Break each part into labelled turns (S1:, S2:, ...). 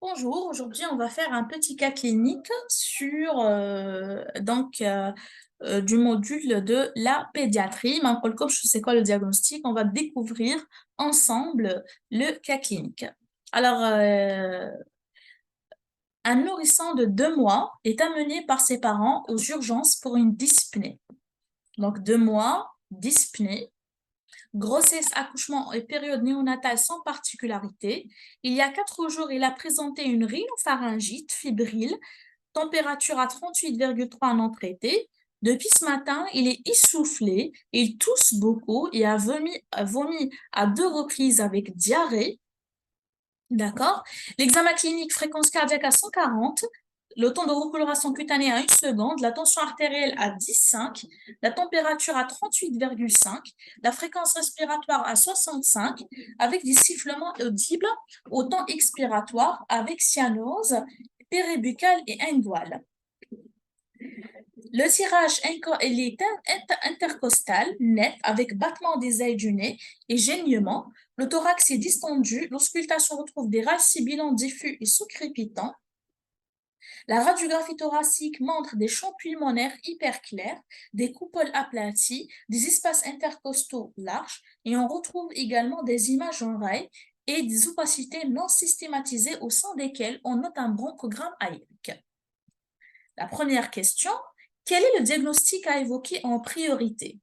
S1: Bonjour, aujourd'hui on va faire un petit cas clinique sur du module de la pédiatrie. Mais comme je sais quoi le diagnostic, on va découvrir ensemble le cas clinique. Alors, un nourrisson de 2 mois est amené par ses parents aux urgences pour une dyspnée. Donc 2 mois, dyspnée. Grossesse, accouchement et période néonatale sans particularité. Il y a 4 jours, il a présenté une rhinopharyngite fébrile, température à 38,3 non traitée. Depuis ce matin, il est essoufflé, il tousse beaucoup et a vomi à 2 reprises avec diarrhée. D'accord? L'examen clinique, fréquence cardiaque à 140, le temps de recoloration cutanée à 1 seconde, la tension artérielle à 10,5, la température à 38,5, la fréquence respiratoire à 65, avec des sifflements audibles au temps expiratoire, avec cyanose, péribuccale et inguale. Le tirage il est intercostal, net, avec battement des ailes du nez et gênement. Le thorax est distendu. L'auscultation retrouve des râles sibilants diffus et sous-crépitants. La radiographie thoracique montre des champs pulmonaires hyper clairs, des coupoles aplaties, des espaces intercostaux larges, et on retrouve également des images en rail et des opacités non systématisées au sein desquelles on note un bronchogramme aérique. La première question, quel est le diagnostic à évoquer en priorité?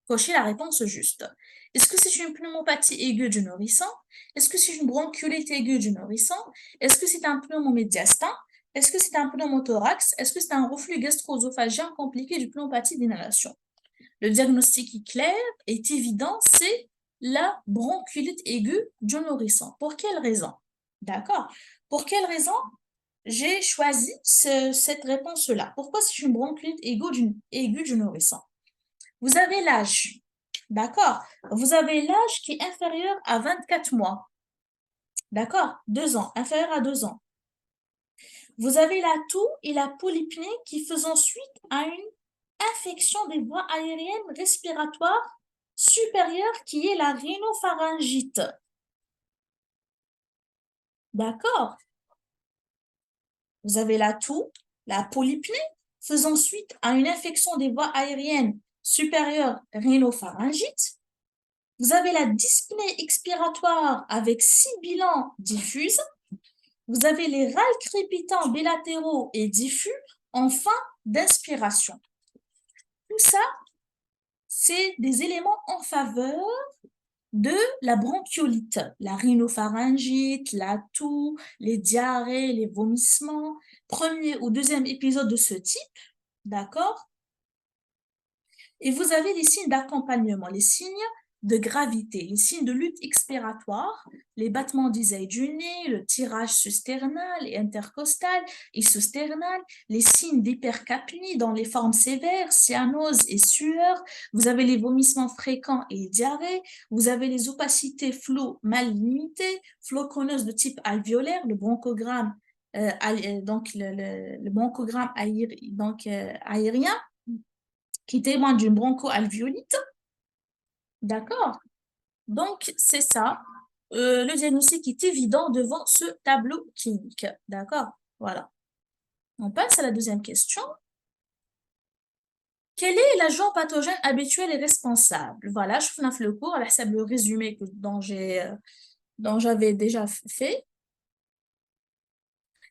S1: Cochez la réponse juste. Est-ce que c'est une pneumopathie aiguë du nourrisson? Est-ce que c'est une bronchiolite aiguë du nourrisson? Est-ce que c'est un pneumomédiastin? Est-ce que c'est un pneumothorax? Est-ce que c'est un reflux gastro-œsophagien compliqué du pneumopathie d'inhalation? Le diagnostic est clair, est évident, c'est la bronchiolite aiguë du nourrisson. Pour quelle raison? D'accord. Pour quelle raison j'ai choisi cette réponse-là? Pourquoi c'est une bronchiolite aiguë du nourrisson? Vous avez l'âge, d'accord? Vous avez l'âge qui est inférieur à 24 mois, d'accord? 2 ans, inférieur à 2 ans. Vous avez la toux et la polypnée qui faisant suite à une infection des voies aériennes respiratoires supérieures qui est la rhinopharyngite. D'accord? Vous avez la toux, la polypnée faisant suite à une infection des voies aériennes supérieures rhinopharyngite. Vous avez la dyspnée expiratoire avec sibilant diffuse. Vous avez les râles crépitants bilatéraux et diffus en fin d'inspiration. Tout ça, c'est des éléments en faveur de la bronchiolite, la rhinopharyngite, la toux, les diarrhées, les vomissements. Premier ou deuxième épisode de ce type, d'accord? Et vous avez les signes d'accompagnement, les signes de gravité, les signes de lutte expiratoire, les battements des ailes du nez, le tirage susternal et intercostal et susternal, les signes d'hypercapnie dans les formes sévères, cyanose et sueur, vous avez les vomissements fréquents et diarrhée, vous avez les opacités floues mal limitées, floconneuses de type alvéolaire, le bronchogramme, donc le bronchogramme aérien, qui témoigne d'une bronchoalvéolite. D'accord? Donc, c'est ça. Le diagnostic est évident devant ce tableau clinique. D'accord? Voilà. On passe à la deuxième question. Quel est l'agent pathogène habituel et responsable? Voilà, je fais le cours, c'est le résumé dont j'avais déjà fait.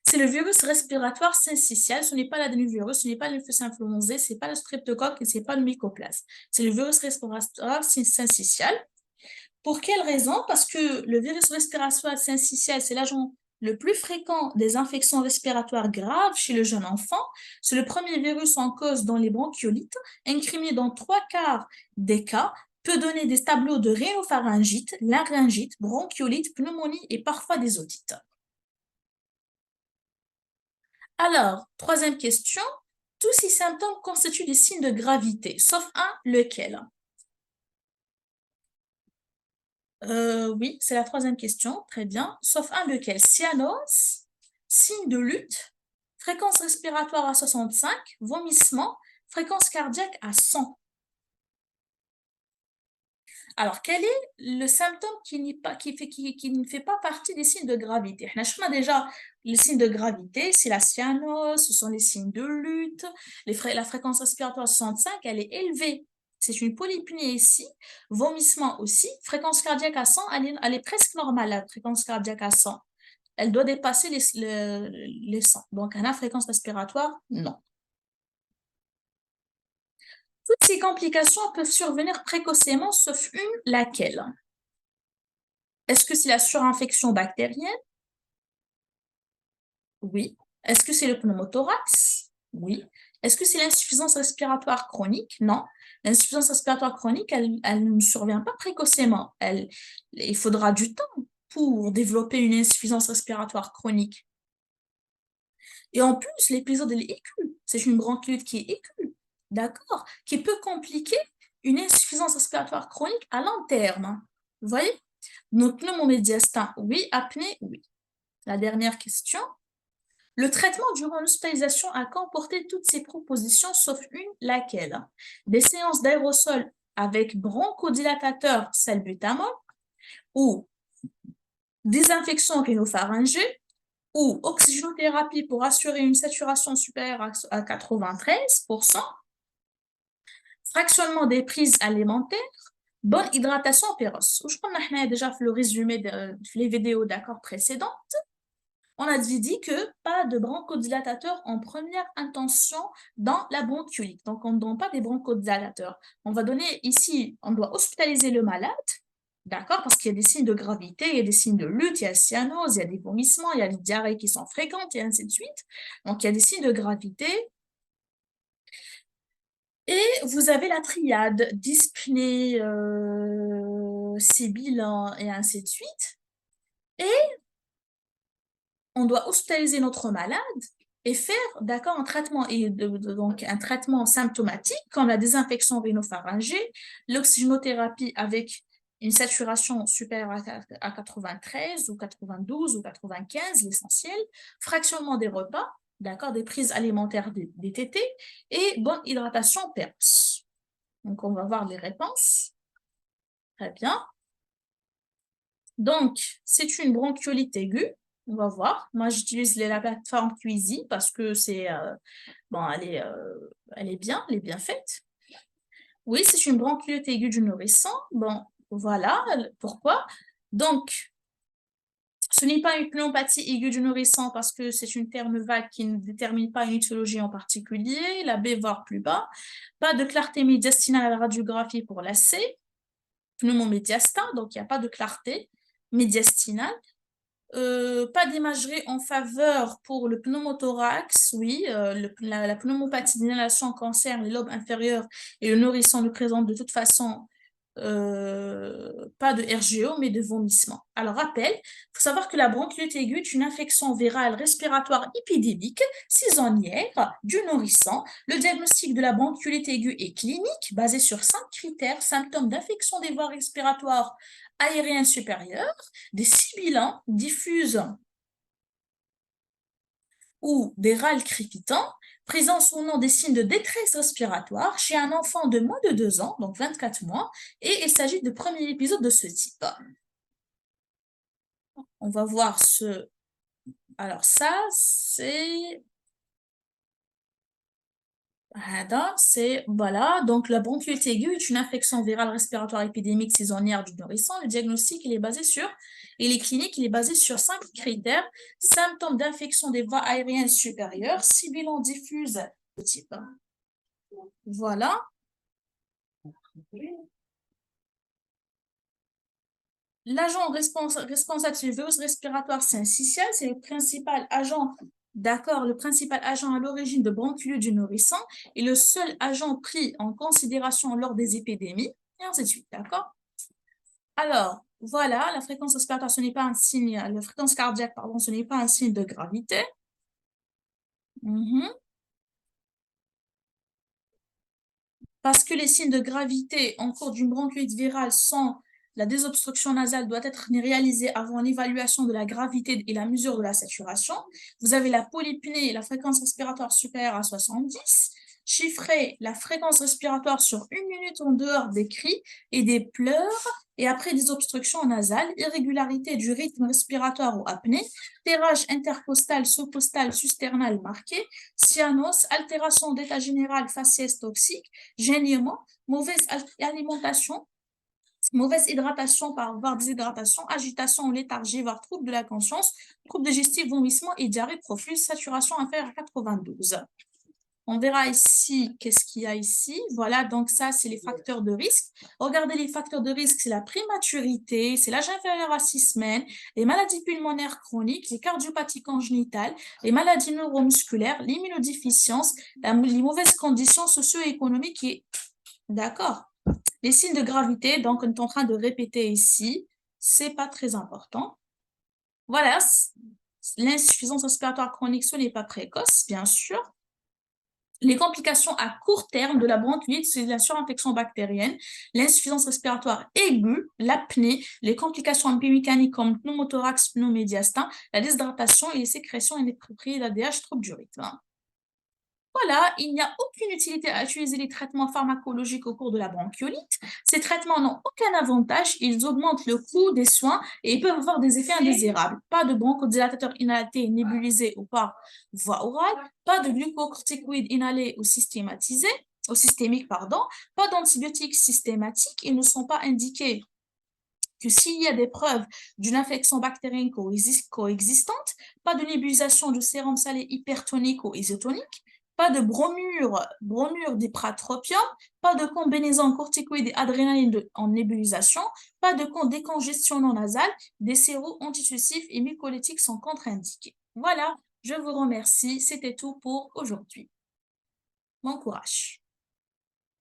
S1: C'est le virus respiratoire syncytial. Ce n'est pas l'adénovirus, ce n'est pas l'influenza influenzae, ce n'est pas le streptocoque et ce n'est pas le mycoplasme. C'est le virus respiratoire syncytial. Pour quelle raison? Parce que le virus respiratoire syncytial, c'est l'agent le plus fréquent des infections respiratoires graves chez le jeune enfant. C'est le premier virus en cause dans les bronchiolites, incriminé dans 3/4 des cas, peut donner des tableaux de rhinopharyngite, laryngite, bronchiolite, pneumonie et parfois des otites. Alors, troisième question, tous ces symptômes constituent des signes de gravité, sauf un, lequel? Oui, c'est la troisième question, très bien. Sauf un, lequel? Cyanose, signe de lutte, fréquence respiratoire à 65, vomissement, fréquence cardiaque à 100. Alors, quel est le symptôme qui ne fait pas partie des signes de gravité? On a déjà les signes de gravité, c'est la cyanose, ce sont les signes de lutte, la fréquence respiratoire 65, elle est élevée. C'est une polypnée ici, vomissement aussi, fréquence cardiaque à 100, elle est presque normale, la fréquence cardiaque à 100. Elle doit dépasser les 100. Donc, à la fréquence respiratoire, non. Toutes ces complications peuvent survenir précocement, sauf une, laquelle? Est-ce que c'est la surinfection bactérienne? Oui. Est-ce que c'est le pneumothorax? Oui. Est-ce que c'est l'insuffisance respiratoire chronique? Non. L'insuffisance respiratoire chronique, elle ne survient pas précocement. Il faudra du temps pour développer une insuffisance respiratoire chronique. Et en plus, l'épisode est aiguë. C'est une bronchiolite qui est aiguë, d'accord? Qui peut compliquer une insuffisance respiratoire chronique à long terme. Vous voyez? Donc, pneumomédiastin, oui. Apnée, oui. La dernière question. Le traitement durant l'hospitalisation a comporté toutes ces propositions, sauf une, laquelle? Des séances d'aérosol avec bronchodilatateur salbutamol ou désinfection rhinopharyngée ou oxygénothérapie pour assurer une saturation supérieure à 93%, fractionnement des prises alimentaires, bonne hydratation péroce. Je crois qu'on a déjà fait le résumé les vidéos d'accord précédentes. On a dit que pas de bronchodilatateur en première intention dans la bronchiolite. Donc, on ne donne pas des bronchodilatateurs. On va donner ici, on doit hospitaliser le malade, d'accord? Parce qu'il y a des signes de gravité, il y a des signes de lutte, il y a cyanose, il y a des vomissements, il y a des diarrhées qui sont fréquentes, et ainsi de suite. Donc, il y a des signes de gravité. Et vous avez la triade, dyspnée, sibilant, et ainsi de suite. Et on doit hospitaliser notre malade et faire, d'accord, un traitement, donc un traitement symptomatique comme la désinfection rhinopharyngée, l'oxygénothérapie avec une saturation supérieure à 93 ou 92 ou 95, l'essentiel, fractionnement des repas, d'accord, des prises alimentaires des tétés et bonne hydratation PERPS. Donc, on va voir les réponses. Très bien. Donc, c'est une bronchiolite aiguë. On va voir. Moi, j'utilise la plateforme Quizy parce que bon, elle est bien faite. Oui, c'est une bronchiolite aiguë du nourrisson. Bon, voilà. Pourquoi? Donc, ce n'est pas une pneumopathie aiguë du nourrisson parce que c'est une terme vague qui ne détermine pas une étiologie en particulier. La B, voire plus bas. Pas de clarté médiastinale à la radiographie pour la C. Pneumomédiastin, donc il n'y a pas de clarté médiastinale. Pas d'imagerie en faveur pour le pneumothorax, oui, la pneumopathie d'inhalation concerne les lobes inférieurs et le nourrisson ne présente de toute façon pas de RGO, mais de vomissement. Alors, rappel, il faut savoir que la bronchiolite aiguë est une infection virale respiratoire épidémique saisonnière du nourrisson. Le diagnostic de la bronchiolite aiguë est clinique, basé sur 5 critères: symptômes d'infection des voies respiratoires aériennes supérieures, des sibilants diffuses ou des râles crépitants, présence ou non des signes de détresse respiratoire chez un enfant de moins de 2 ans, donc 24 mois, et il s'agit de premier épisode de ce type. On va voir ce... Alors ça, c'est... Voilà, donc la bronchiolite aiguë est une infection virale respiratoire épidémique saisonnière du nourrisson. Le diagnostic, il est clinique, il est basé sur 5 critères: symptômes d'infection des voies aériennes supérieures, sibilant diffuse de type. Voilà. L'agent responsable du virus respiratoire syncytial, c'est le principal agent, d'accord, le principal agent à l'origine de bronchiolite du nourrisson et le seul agent pris en considération lors des épidémies, et ainsi de suite, d'accord? Alors, voilà, la fréquence respiratoire, ce n'est pas un signe, la fréquence cardiaque, pardon, ce n'est pas un signe de gravité. Parce que les signes de gravité en cours d'une bronchiolite virale sont: la désobstruction nasale doit être réalisée avant l'évaluation de la gravité et la mesure de la saturation. Vous avez la polypnée et la fréquence respiratoire supérieure à 70. chiffrer la fréquence respiratoire sur 1 minute en dehors des cris et des pleurs et après des obstructions nasales, irrégularité du rythme respiratoire ou apnée, terrage intercostal, sous-costal, susternal marqué, cyanose, altération d'état général faciès toxique, gênement, mauvaise alimentation, mauvaise hydratation, voire déshydratation, agitation ou léthargie, voire trouble de la conscience, trouble digestif, vomissement et diarrhée profuse, saturation inférieure à 92. On verra ici, qu'est-ce qu'il y a ici. Voilà, donc ça, c'est les facteurs de risque. Regardez les facteurs de risque, c'est la prématurité, c'est l'âge inférieur à 6 semaines, les maladies pulmonaires chroniques, les cardiopathies congénitales, les maladies neuromusculaires, l'immunodéficience, les mauvaises conditions socio-économiques et... D'accord. Les signes de gravité, donc on est en train de répéter ici, c'est pas très important. Voilà, l'insuffisance respiratoire chronique, ce n'est pas précoce, bien sûr. Les complications à court terme de la bronchite, c'est la surinfection bactérienne, l'insuffisance respiratoire aiguë, l'apnée, les complications biomécaniques comme pneumothorax, pneumomédiastin, la déshydratation et les sécrétions inappropriées d'ADH, troubles du rythme. Voilà, il n'y a aucune utilité à utiliser les traitements pharmacologiques au cours de la bronchiolite. Ces traitements n'ont aucun avantage, ils augmentent le coût des soins et ils peuvent avoir des effets indésirables. Pas de bronchodilatateur inhalé nébulisé ou par voie orale, pas de glucocorticoïdes inhalés ou systématisés, ou systémiques, pardon, pas d'antibiotiques systématiques, ils ne sont pas indiqués que s'il y a des preuves d'une infection bactérienne coexistante, pas de nébulisation de sérum salé hypertonique ou isotonique, pas de bromure d'ipratropium, pas de combinaison corticoïde et adrénaline en nébulisation, pas de décongestion non nasale, des sérums antitussifs et mucolytiques sont contre-indiqués. Voilà, je vous remercie, c'était tout pour aujourd'hui. Bon courage.